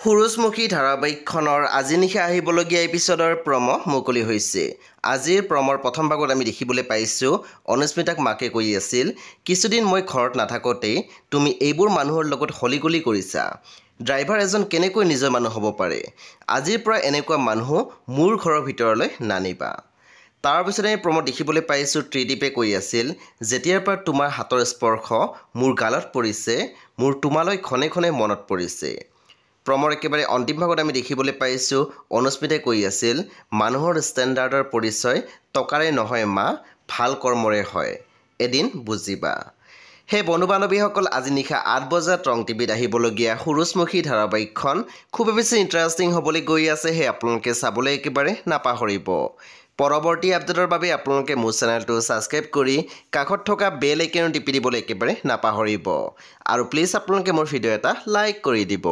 সুৰুজমুখী ধাৰাবাহিকখনৰ আজি নিশা আহিবলগীয়া এপিছডৰ প্ৰম' মুকলি হৈছে। আজিৰ প্ৰমৰ প্ৰথম ভাগত আমি দেখিবলৈ পাইছোঁ অনুস্মিতাক মাকে কৈ আছিল, কিছুদিন মই ঘৰত নাথাকোঁতেই তুমি এইবোৰ মানুহৰ লগত হলিগলি কৰিছা। ড্ৰাইভাৰ এজন কেনেকৈ নিজৰ মানুহ হ'ব পাৰে? আজিৰ পৰা এনেকুৱা মানুহ মোৰ ঘৰৰ ভিতৰলৈ নানিবা। তাৰপিছতে আমি প্ৰমত দেখিবলৈ পাইছোঁ ত্ৰিদীপে কৈ আছিল, যেতিয়াৰ পৰা তোমাৰ হাতৰ স্পৰ্শ মোৰ গালত পৰিছে, মোৰ তোমালৈ ক্ষণে ক্ষণে মনত পৰিছে। প্ৰমৰ একেবাৰে অন্তিম ভাগত আমি দেখিবলৈ পাইছোঁ অনুস্মিতাই কৈ আছিল, মানুহৰ ষ্টেণ্ডাৰ্ডৰ পৰিচয় টকাৰে নহয় মা, ভাল কৰ্মৰে হয়, এদিন বুজিবা। সেই বন্ধু বান্ধৱীসকল, আজি নিশা 8 বজাত ৰং টিভিত আহিবলগীয়া সুৰুজমুখী ধাৰাবাহিকখন খুবেই বেছি ইণ্টাৰেষ্টিং হ'বলৈ গৈ আছে। সেই আপোনালোকে চাবলৈ একেবাৰে নাপাহৰিব। পৰৱৰ্তী আপডেটৰ বাবে আপোনালোকে মোৰ চেনেলটো ছাবস্ক্ৰাইব কৰি কাষত থকা বেল আইকনটো টিপি দিবলৈ একেবাৰে নাপাহৰিব। আৰু প্লিজ আপোনালোকে মোৰ ভিডিঅ' এটা লাইক কৰি দিব।